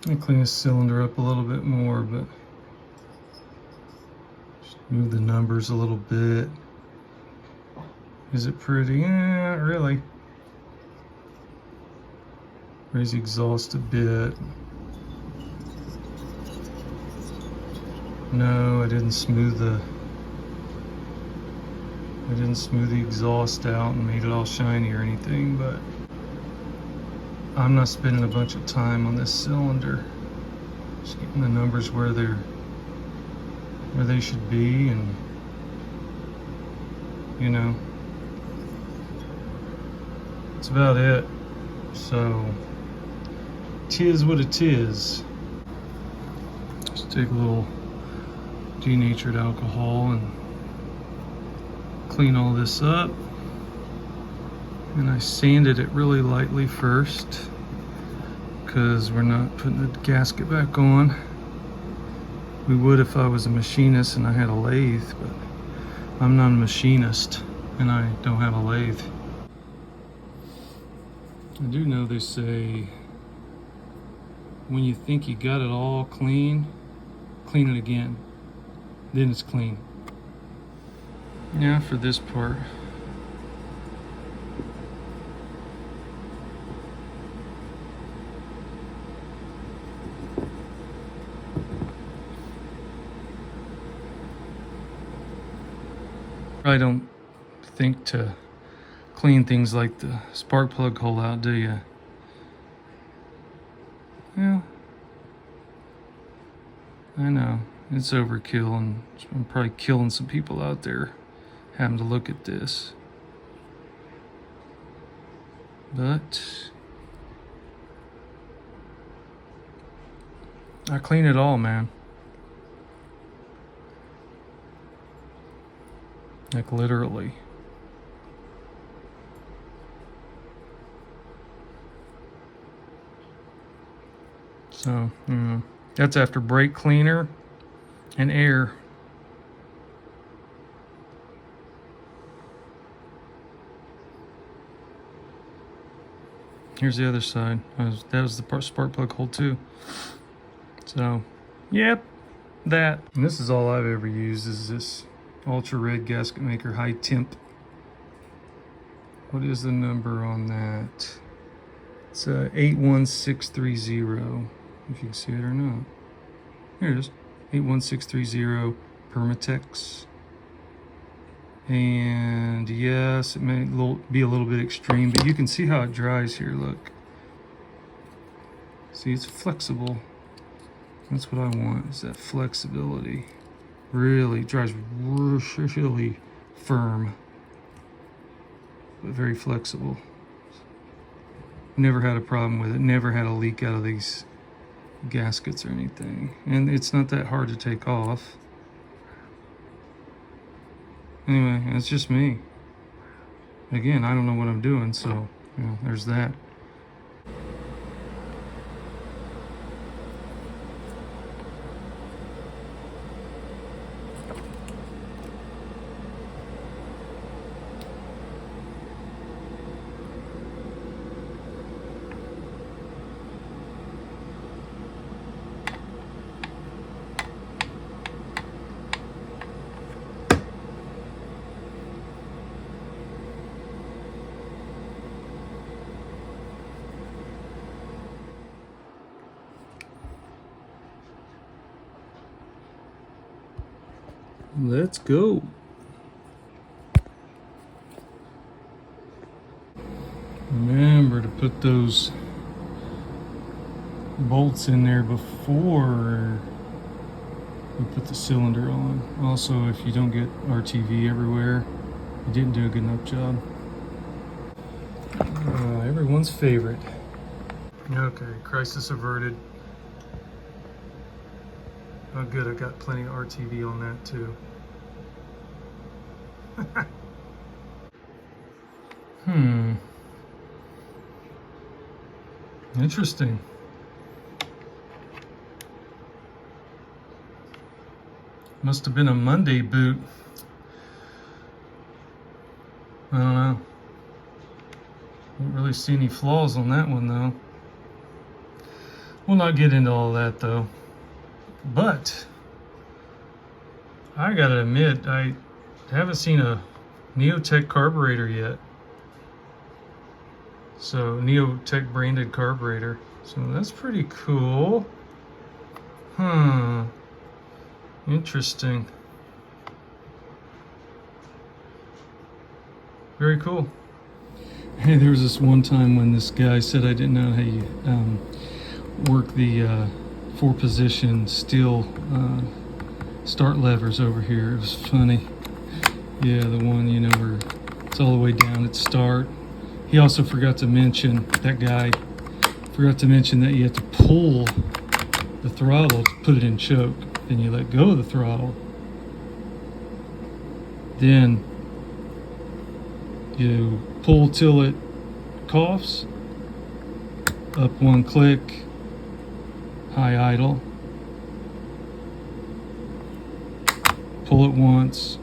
Let me clean this cylinder up a little bit more, but just move the numbers a little bit. Is it pretty? Yeah, not really. Raise the exhaust a bit. No, I didn't smooth the exhaust out and made it all shiny or anything, but I'm not spending a bunch of time on this cylinder. Just getting the numbers where they should be, and you know, that's about it. So, 'tis what it is. Just take a little denatured alcohol and clean all this up. And I sanded it really lightly first because we're not putting the gasket back on. We would if I was a machinist and I had a lathe, but I'm not a machinist and I don't have a lathe. I do know they say when you think you got it all clean, clean it again. Then it's clean. Now for this part. I don't think to clean things like the spark plug hole out, do you? Yeah, I know it's overkill, and I'm probably killing some people out there having to look at this. But I clean it all, man. Like literally. So, that's after brake cleaner and air. Here's the other side. That was the spark plug hole too. So, yep, that. And this is all I've ever used, is this Ultra Red Gasket Maker High Temp. What is the number on that? It's 81630, if you can see it or not. Here it is, 81630 Permatex. And yes, it may be a little bit extreme, but you can see how it dries here, look. See, it's flexible. That's what I want, is that flexibility. Really dries really firm, but very flexible. Never had a problem with it, never had a leak out of these gaskets or anything. And it's not that hard to take off. Anyway, it's just me. Again, I don't know what I'm doing, so there's that. Let's go. Remember to put those bolts in there before we put the cylinder on. Also, if you don't get RTV everywhere, you didn't do a good enough job. Everyone's favorite. Okay, crisis averted. Oh good, I got plenty of RTV on that too. Interesting. Must have been a Monday boot. I don't know. Don't really see any flaws on that one though. We'll not get into all that though. But I gotta admit, I haven't seen a Neotec carburetor yet. So Neotec branded carburetor. So that's pretty cool. Huh. Interesting. Very cool. Hey, there was this one time when this guy said I didn't know how you work the 4-position steel start levers over here. It was funny. Yeah, the one, you know, where it's all the way down at start. He also forgot to mention, that guy forgot to mention that you have to pull the throttle to put it in choke. Then you let go of the throttle. Then you pull till it coughs. Up 1 click. High idle. Pull it once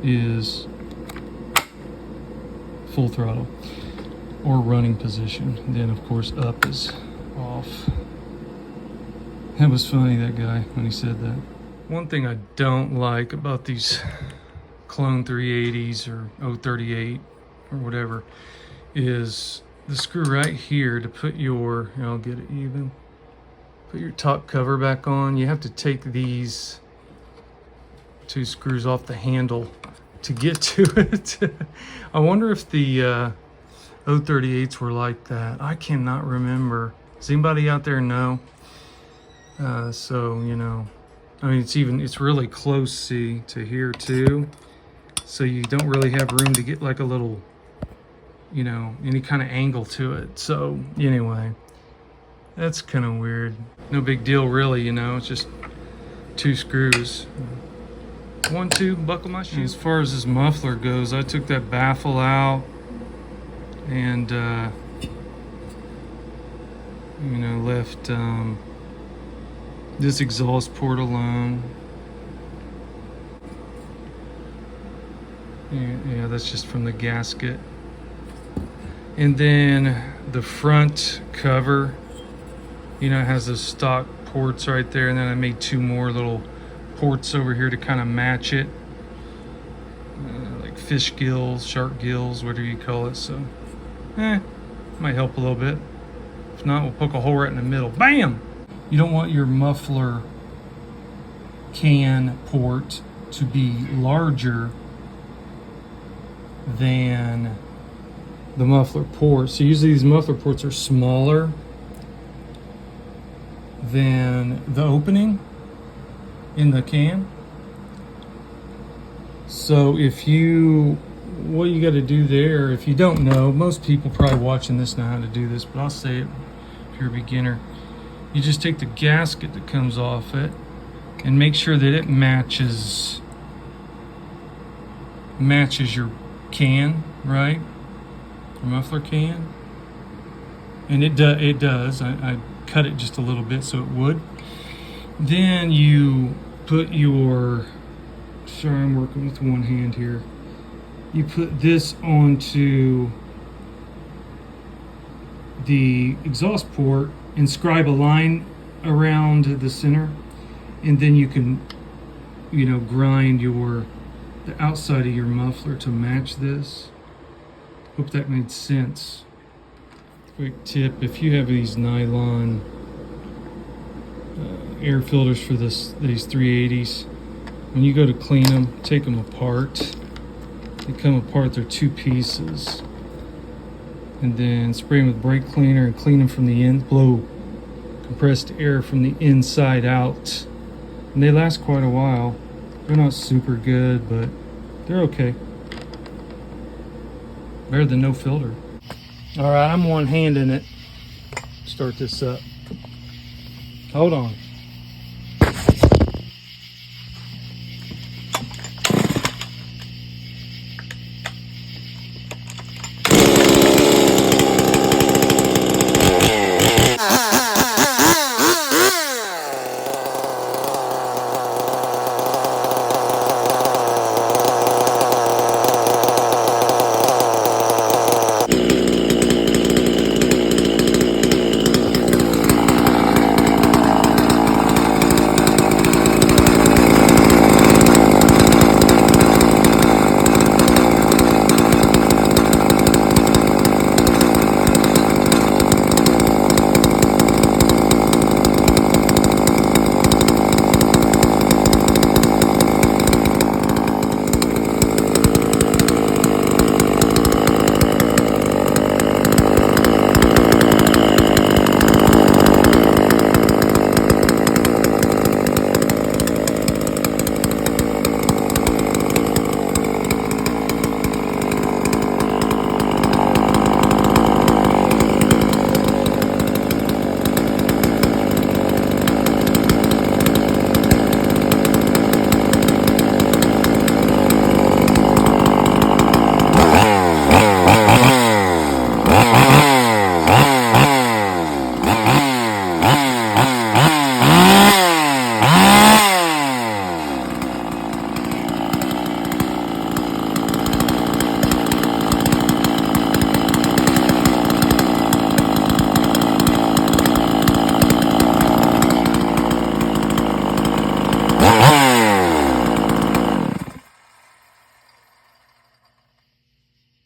is full throttle or running position. Then of course up is off. That was funny, that guy, when he said that. One thing I don't like about these clone 380s or 038 or whatever is the screw right here to put your, I'll get it even, put your top cover back on. You have to take these 2 screws off the handle to get to it. I wonder if the 038s were like that. I cannot remember. Does anybody out there know? So, you know, I mean, it's really close, see, to here too. So you don't really have room to get like a little, you know, any kind of angle to it. So anyway, that's kind of weird. No big deal really, you know, it's just 2 screws. 1, 2, buckle my shoe. As far as this muffler goes, I took that baffle out and, you know, left this exhaust port alone. Yeah, that's just from the gasket. And then the front cover, you know, it has those stock ports right there, and then I made 2 more little ports over here to kind of match it, like fish gills, shark gills, whatever you call it. So might help a little bit. If not, we'll poke a hole right in the middle. Bam! You don't want your muffler can port to be larger than the muffler port. So usually these muffler ports are smaller than the opening in the can. So what you got to do there, if you don't know, most people probably watching this know how to do this, but I'll say it if you're a beginner. You just take the gasket that comes off it and make sure that it matches your can, right? Your muffler can. And it does. I cut it just a little bit so it would. Then you put your, sorry, I'm working with one hand here. You put this onto the exhaust port and scribe a line around the center, and then you can, you know, grind the outside of your muffler to match this. Hope that made sense. Quick tip, if you have these nylon air filters for these 380s, when you go to clean them, take them apart. They come apart, they're 2 pieces. And then spray them with brake cleaner and clean them from the end. Blow compressed air from the inside out. And they last quite a while. They're not super good, but they're okay. Better than no filter. All right, I'm one-handing it. Start this up. Hold on.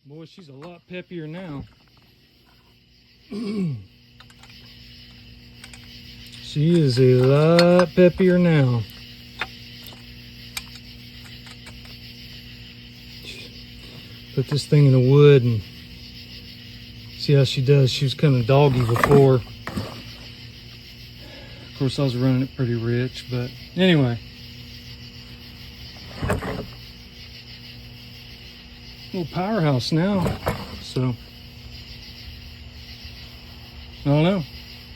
Boy, she's a lot peppier now. She is a lot peppier now. Put this thing in the wood and see how she does. She was kind of doggy before. Of course, I was running it pretty rich, but anyway. Little powerhouse now, so I don't know.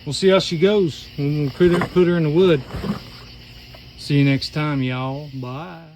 We'll see how she goes when we put her in the wood. See you next time, y'all. Bye.